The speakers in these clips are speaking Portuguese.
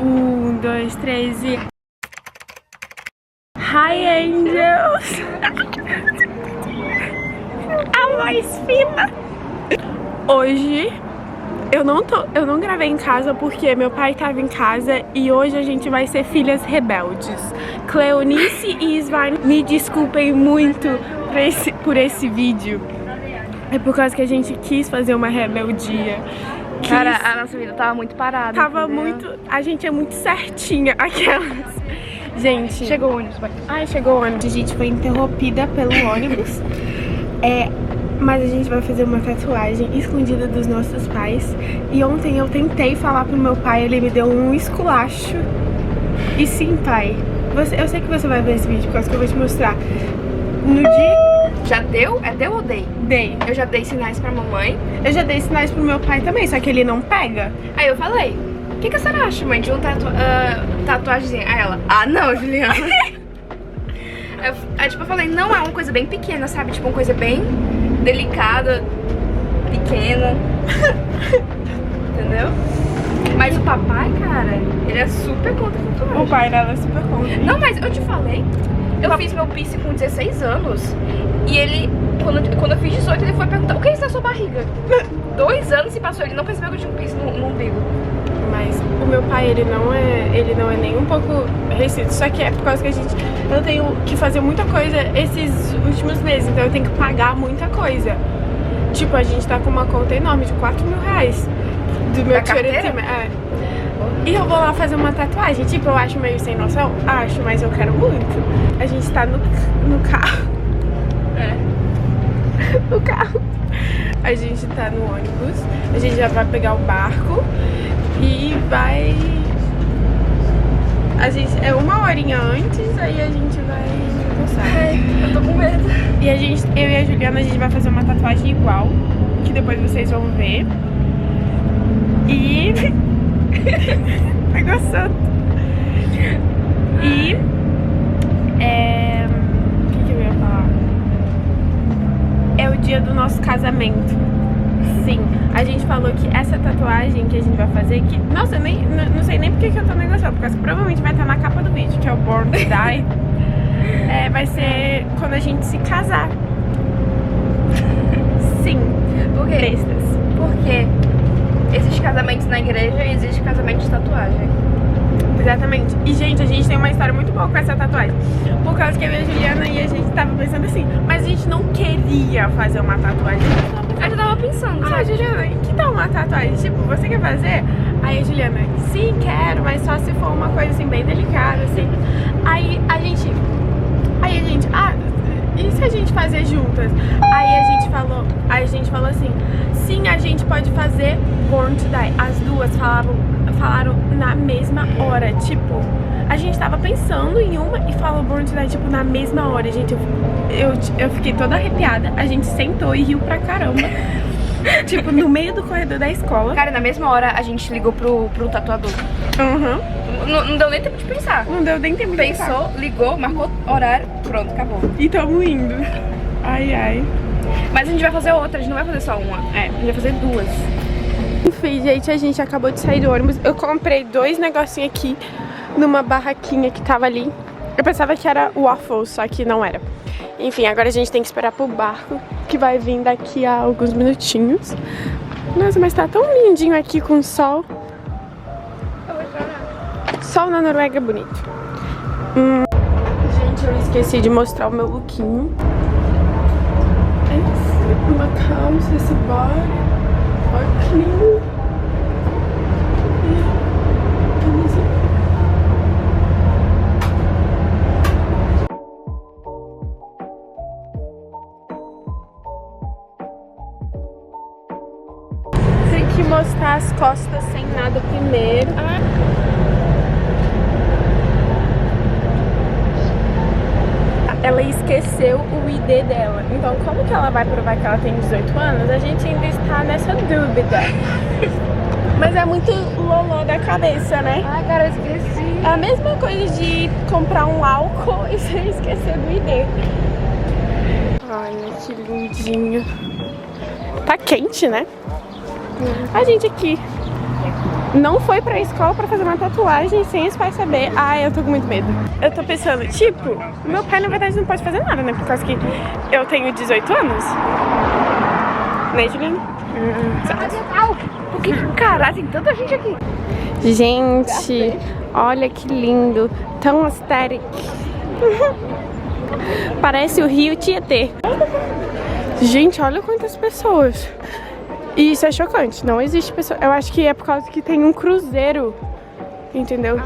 1, 2, 3 e... Hi, Angels! A voz fina! Hoje eu não gravei em casa porque meu pai tava em casa e hoje a gente vai ser filhas rebeldes. Cleonice e Isvar, me desculpem muito por esse vídeo. É por causa que a gente quis fazer uma rebeldia. Cara, a nossa vida tava muito parada. Tava muito... A gente é muito certinha, aquelas... Gente... Chegou o ônibus, vai. Ai, chegou o ônibus. A gente foi interrompida pelo ônibus. Mas a gente vai fazer uma tatuagem escondida dos nossos pais. E ontem eu tentei falar pro meu pai, ele me deu um esculacho. E sim, pai, eu sei que você vai ver esse vídeo, por causa que eu vou te mostrar. No dia... Já deu? É deu ou dei? Dei. Eu já dei sinais pra mamãe. Eu já dei sinais pro meu pai também, só que ele não pega. Aí eu falei, o que a senhora acha, mãe, de um tatuagemzinho? Aí ela, ah não, Juliana. Aí tipo, eu falei, não, é uma coisa bem pequena, sabe? Tipo, uma coisa bem delicada, pequena. Entendeu? Mas o papai, cara, ele é super contra a tatuagem. O pai dela é super contra. Não, mas eu te falei, eu fiz meu piercing com 16 anos. E ele, quando eu fiz 18, ele foi perguntar, o que é isso na sua barriga? 2 anos se passou, ele não percebeu que eu tinha um piercing no umbigo. Mas o meu pai, ele não é nem um pouco restrito. Só que é por causa que eu tenho que fazer muita coisa esses últimos meses. Então eu tenho que pagar muita coisa. Tipo, a gente tá com uma conta enorme de 4 mil reais do meu carteira. E eu vou lá fazer uma tatuagem. Tipo, eu acho meio sem noção. Acho, mas eu quero muito. A gente tá no carro. No carro. A gente tá no ônibus. A gente já vai pegar o barco. E vai... É 1 horinha antes, aí a gente vai almoçar. Ai, eu tô com medo. E eu e a Juliana, a gente vai fazer uma tatuagem igual, que depois vocês vão ver. E... tá gostando? E... O que eu ia falar? É o dia do nosso casamento. Sim, a gente falou que essa tatuagem que a gente vai fazer, que, nossa, eu não sei nem porque que eu tô negociando, porque provavelmente vai estar na capa do vídeo, que é o Born to Die, vai ser quando a gente se casar. Sim, por quê? Bestas. Porque existe casamentos na igreja e existe casamento de tatuagem. Exatamente. E, gente, a gente tem uma história muito boa com essa tatuagem. Por causa que eu e a Juliana e a gente tava pensando assim, mas a gente não queria fazer uma tatuagem. Eu já tava pensando, sabe? Juliana, que tal uma tatuagem? Tipo, você quer fazer? Aí a Juliana, sim, quero, mas só se for uma coisa assim, bem delicada, assim. Aí a gente, e se a gente fazer juntas? Aí a gente falou assim, sim, a gente pode fazer Born to Die. As duas falaram na mesma hora, tipo, a gente tava pensando em uma e falou Born to Die, tipo, na mesma hora, gente. Eu fiquei toda arrepiada, a gente sentou e riu pra caramba. Tipo, no meio do corredor da escola. Cara, na mesma hora a gente ligou pro tatuador. Não deu nem tempo de pensar. Não deu nem tempo de pensar. Pensou, ligou, marcou horário, pronto, acabou. E tamo indo. Ai, ai. Mas a gente vai fazer outra, a gente não vai fazer só uma. A gente vai fazer 2. Enfim, gente, a gente acabou de sair do ônibus. Eu comprei 2 negocinhos aqui numa barraquinha que tava ali. Eu pensava que era waffle, só que não era. Enfim, agora a gente tem que esperar pro barco, que vai vir daqui a alguns minutinhos. Nossa, mas tá tão lindinho aqui com sol. Sol na Noruega é bonito. Gente, eu esqueci de mostrar o meu lookinho. Uma calça, esse body, óculos. Tem que mostrar as costas sem nada primeiro. Ela esqueceu o ID dela. Então, como que ela vai provar que ela tem 18 anos? A gente ainda está nessa dúvida. Mas é muito loló da cabeça, né? Ai, cara, eu esqueci. É a mesma coisa de comprar um álcool e você esquecer do ID. Olha que lindinho. Tá quente, né? A gente aqui não foi pra escola pra fazer uma tatuagem sem os pais saber. Ai, eu tô com muito medo. Eu tô pensando, tipo, meu pai na verdade não pode fazer nada, né? Por causa que eu tenho 18 anos. Né, Juliana? Porque, caralho, tem tanta gente aqui. Gente, olha que lindo. Tão aesthetic. Parece o Rio Tietê. Gente, olha quantas pessoas. E isso é chocante, não existe pessoa. Eu acho que é por causa que tem um cruzeiro, entendeu?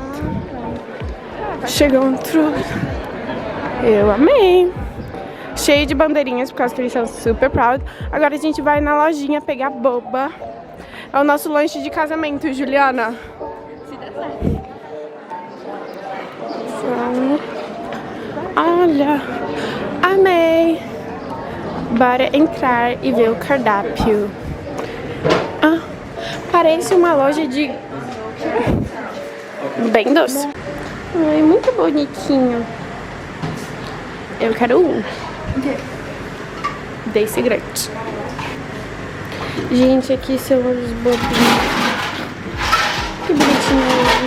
Chegou um cruzeiro. Eu amei. Cheio de bandeirinhas, por causa que eles são super proud. Agora a gente vai na lojinha pegar boba. É o nosso lanche de casamento, Juliana. Se der certo. Olha, amei. Bora entrar e ver o cardápio. Ah, parece uma loja de... bem doce. Ai, muito bonitinho. Eu quero um. Desse grande. Gente, aqui são os bobinhos. Que bonitinho.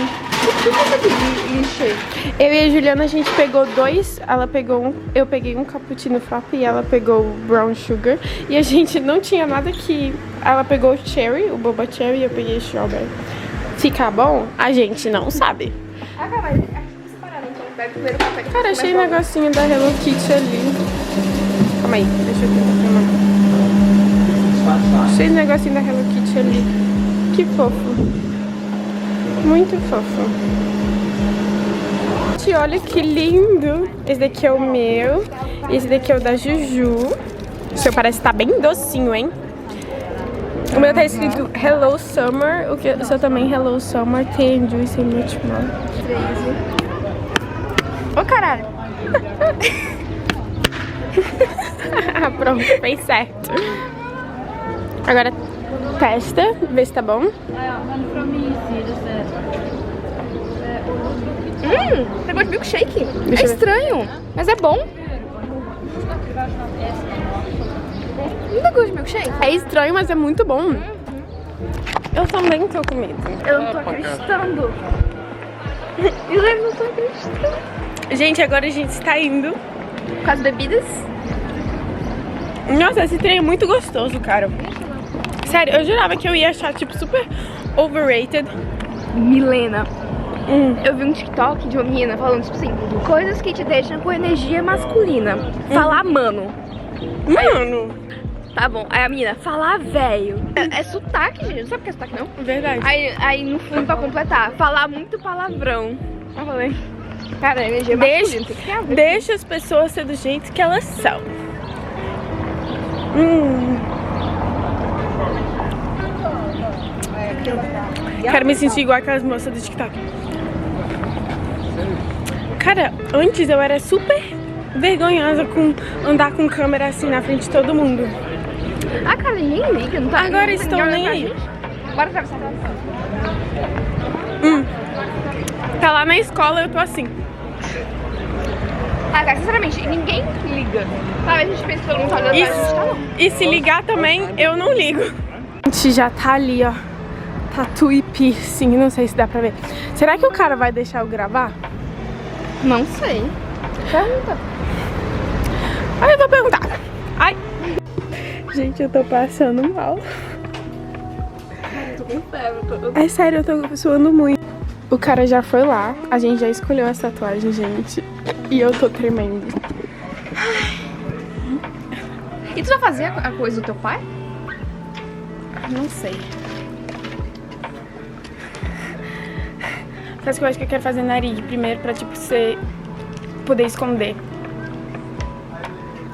Eu e a Juliana, a gente pegou dois. Ela pegou um. Eu peguei um cappuccino frappe e ela pegou o brown sugar. E a gente não tinha nada que... Ela pegou o cherry, o boba cherry, e eu peguei strawberry. Ficar bom? A gente não sabe. Ah, cara, mas acho que separado, então pega o primeiro café. Cara, achei um negocinho da Hello Kitty ali. Calma aí, deixa eu tentar filmar. Achei um negocinho da Hello Kitty ali. Que fofo. Muito fofo. Gente, olha que lindo. Esse daqui é o meu. Esse daqui é o da Juju. O seu parece estar bem docinho, hein? O meu tá escrito Hello Summer. O seu também Hello Summer. Tem juice e much more. 13. Ô, caralho. Pronto, fez certo. Agora testa, vê se tá bom. Tem gosto de milkshake. Deixa É eu ver. estranho, mas é bom. Não tem gosto de milkshake? É estranho, mas é muito bom. Eu também tô com medo. Eu não tô acreditando. Eu não tô acreditando. Gente, agora a gente está indo. Com as bebidas? Nossa, esse trem é muito gostoso, cara. Sério, eu jurava que eu ia achar, tipo, super overrated. Milena. Eu vi um TikTok de uma menina falando, tipo assim, coisas que te deixam com energia masculina. Falar mano. Mano. Tá bom. Aí a menina, falar velho. É sotaque, gente. Não sabe o que é sotaque, não? Verdade. Aí no fundo, pra completar, falar muito palavrão. Eu falei, cara, energia masculina. Tem que ter a ver. Deixa as pessoas ser do jeito que elas são. Quero me sentir igual aquelas moças do TikTok. Cara, antes eu era super vergonhosa com andar com câmera assim na frente de todo mundo. Ah, cara, ninguém liga, não tá? Agora ninguém estou olha nem pra aí. gente. Bora atravessar. Tá lá na escola, eu tô assim. Ah, cara, sinceramente, ninguém liga. Sabe, a gente pensa que todo mundo tá olhando pra gente, tá não. E se ligar também, eu não ligo. A gente já tá ali, ó. Tatu e piercing, não sei se dá pra ver. Será que o cara vai deixar eu gravar? Não sei. Pergunta. Aí eu vou perguntar. Ai. Gente, eu tô passando mal. Eu tô com febre. É sério, eu tô suando muito. O cara já foi lá, a gente já escolheu essa tatuagem, gente. E eu tô tremendo. E tu vai fazer a coisa do teu pai? Não sei. Mas que eu acho que eu quero fazer nariz primeiro pra, tipo, você poder esconder.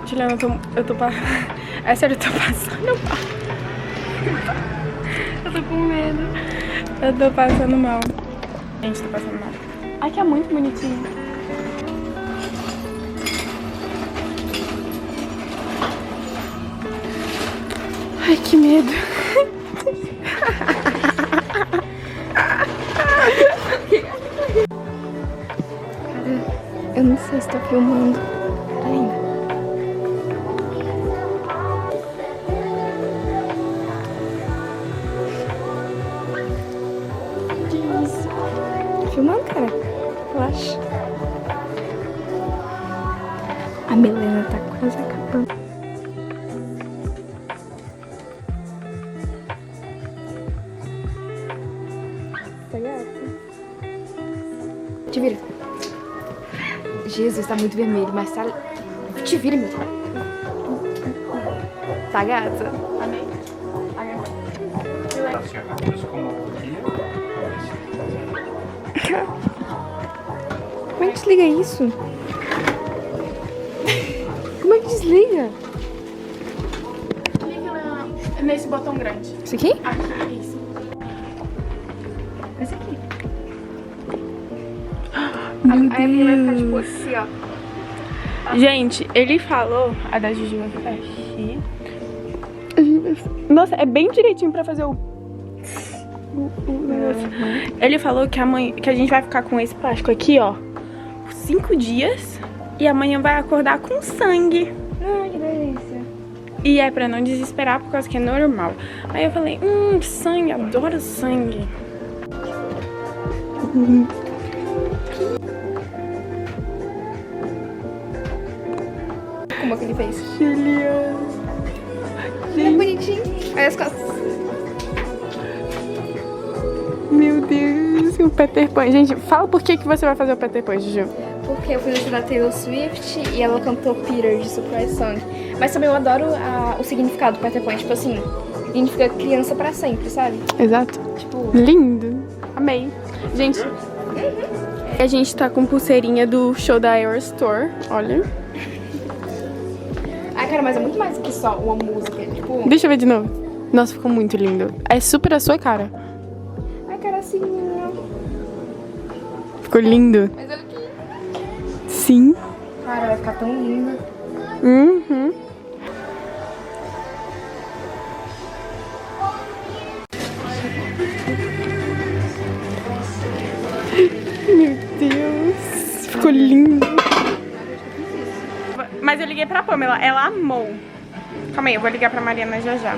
Juliana, eu tô É sério, eu tô passando mal. Eu tô com medo. Eu tô passando mal. Gente, tô passando mal. Ai, que é muito bonitinho. Ai, que medo. Eu não sei se tô filmando ainda. acostumando, cara. Relaxa. A Milena tá quase acabando. Tá gato? Te vira. Jesus, tá muito vermelho, mas tá... Te vira, meu. Tá gata? Amei. Como é que desliga isso? Como é que desliga? Clica nesse botão grande. Isso aqui? Aqui, isso. Esse aqui. Meu Aí a minha vai ficar tipo assim, ó. Gente, ele falou... A da Juju vai ficar aqui. Nossa, é bem direitinho pra fazer o negócio. Ele falou que a gente vai ficar com esse plástico aqui, ó, 5 dias. E amanhã vai acordar com sangue. Ai, que delícia. E é pra não desesperar, por causa que é normal. Aí eu falei, sangue, adoro sangue. Como é que ele fez? Juliana. É bonitinho. Aí as costas. Meu Deus, o Peter Pan. Gente, fala por que você vai fazer o Peter Pan, Juju. Porque eu fui no show da Taylor Swift e ela cantou Peter de Surprise Song. Mas também eu adoro o significado do Peter Pan. Tipo assim, significa criança pra sempre, sabe? Exato. Tipo... Lindo. Amei. Gente, a gente tá com pulseirinha do show da Aerostore. Olha. Ai, cara, mas é muito mais do que só uma música. Tipo... Deixa eu ver de novo. Nossa, ficou muito lindo. É super a sua cara. Ai, cara, assim... Ficou lindo. Mas olha aqui. Sim. Cara, vai ficar tão linda. Uhum. Meu Deus. Ficou lindo. Mas eu liguei pra Pamela, ela amou. Calma aí, eu vou ligar pra Mariana já já.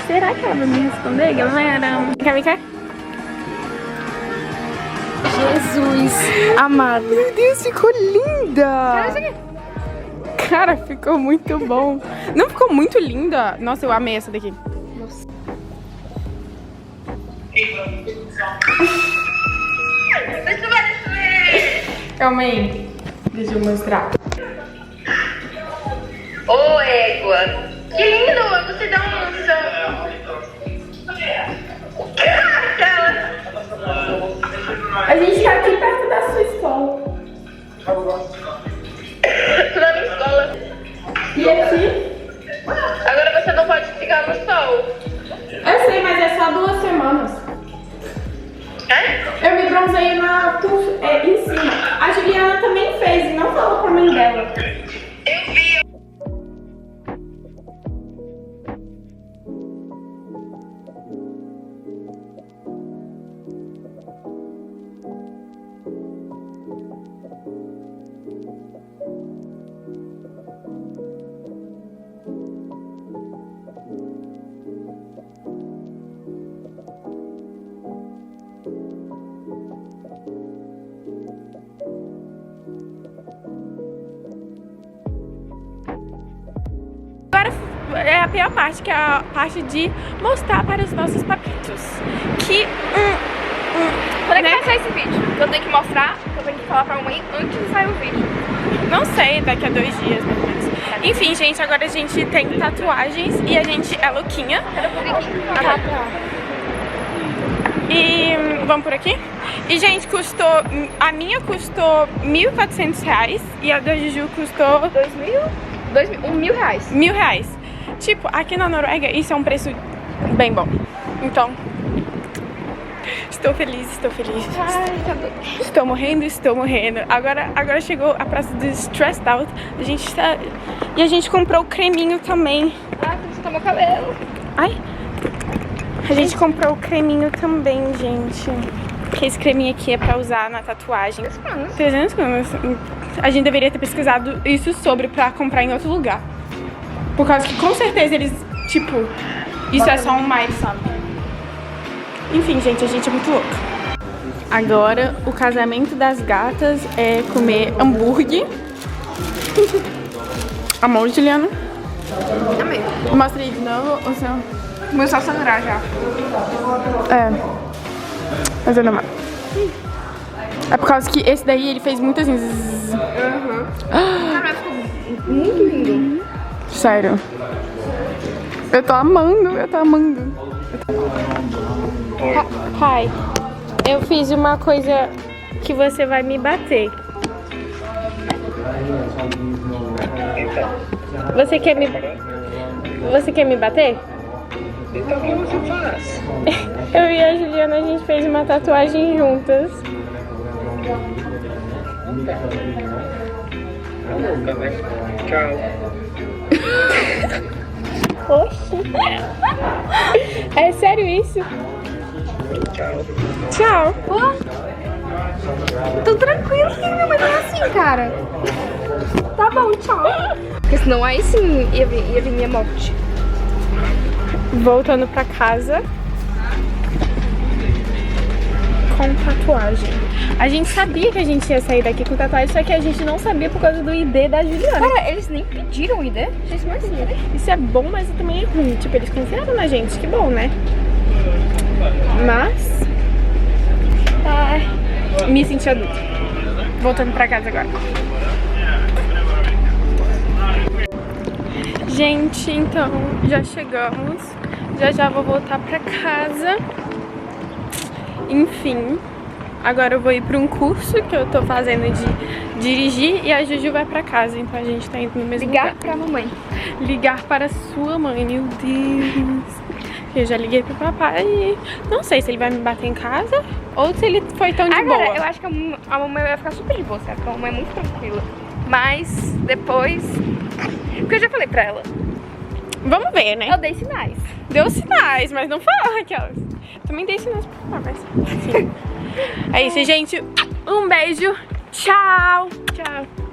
Será que ela vai me responder, galera? Quer? Jesus amado. Meu Deus, ficou linda! Cara, isso aqui. Cara, ficou muito bom. Não ficou muito linda? Nossa, eu amei essa daqui. Nossa. Calma aí. Deixa eu mostrar. Ô, égua! Que lindo! Você dá um... A gente tá aqui perto da sua escola. Na minha escola. E aqui? Agora você não pode ficar no sol. Eu sei, mas é só 2 semanas. É? Eu me bronzei em cima. A Juliana também fez e não falou pra mãe dela. Eu vi. Agora é a pior parte, que é a parte de mostrar para os nossos papitos que Quando é que né? vai sair esse vídeo? Eu tenho que mostrar, eu tenho que falar pra mamãe antes de sair o vídeo. Não sei, daqui a 2 dias, mais ou menos. Enfim, gente, agora a gente tem tatuagens e a gente é louquinha. Cadê o aqui? Tá. E vamos por aqui? E, gente, a minha custou R$1.400 e a da Juju custou R$1.000? R$1.000. Tipo, aqui na Noruega isso é um preço bem bom. Então, estou feliz. Ai, tá doido. Estou morrendo. Agora chegou a praça do Stressed Out. E a gente comprou o creminho também. Ai, você tá meu cabelo. Ai. A gente comprou o creminho também, gente. Que esse creminho aqui é pra usar na tatuagem. 300 gramas. A gente deveria ter pesquisado isso pra comprar em outro lugar. Por causa que com certeza eles tipo, isso é só um mais, sabe? Enfim, gente, a gente é muito louca. Agora, o casamento das gatas é comer hambúrguer. Amor, Juliana? Amei. Mostra aí de novo o seu... Começou a sangrar já. É. Mas é normal. É por causa que esse daí, ele fez muito assim... Cara, ficou muito lindo. Sério. Eu tô amando, eu tô amando. Pai, eu fiz uma coisa que você vai me bater. Você quer me bater? Então o que você faz? Eu e a Juliana, a gente fez uma tatuagem juntas. Tá louca, né? Tchau. Oxi. É sério isso? Tchau. Tchau. Tô tranquilo, filho, mas não é assim, cara. Tá bom, tchau. Porque senão aí sim ia vir minha morte. Voltando pra casa com tatuagem. A gente sabia que a gente ia sair daqui com tatuagem, só que a gente não sabia por causa do ID da Juliana. Cara, eles nem pediram o ID. Achei isso mais assim, né? Isso é bom, mas também é ruim. Tipo, eles confiaram na gente, que bom, né? Mas... ai, me senti adulta. Voltando pra casa agora. Gente, então, já chegamos. Já vou voltar pra casa. Enfim, agora eu vou ir pra um curso que eu tô fazendo de dirigir e a Juju vai pra casa. Então a gente tá indo no mesmo Ligar lugar. pra mamãe. Ligar para sua mãe, meu Deus. Eu já liguei pro papai e não sei se ele vai me bater em casa ou se ele foi tão de Agora, boa. eu acho que a mamãe vai ficar super de boa, sabe? Porque a mamãe é muito tranquila. Mas depois... porque eu já falei pra ela. Vamos ver, né? Eu dei sinais. Deu sinais, mas não fala aquelas. Também dei sinais pro papai, mas enfim. É isso, gente. Um beijo. Tchau. Tchau.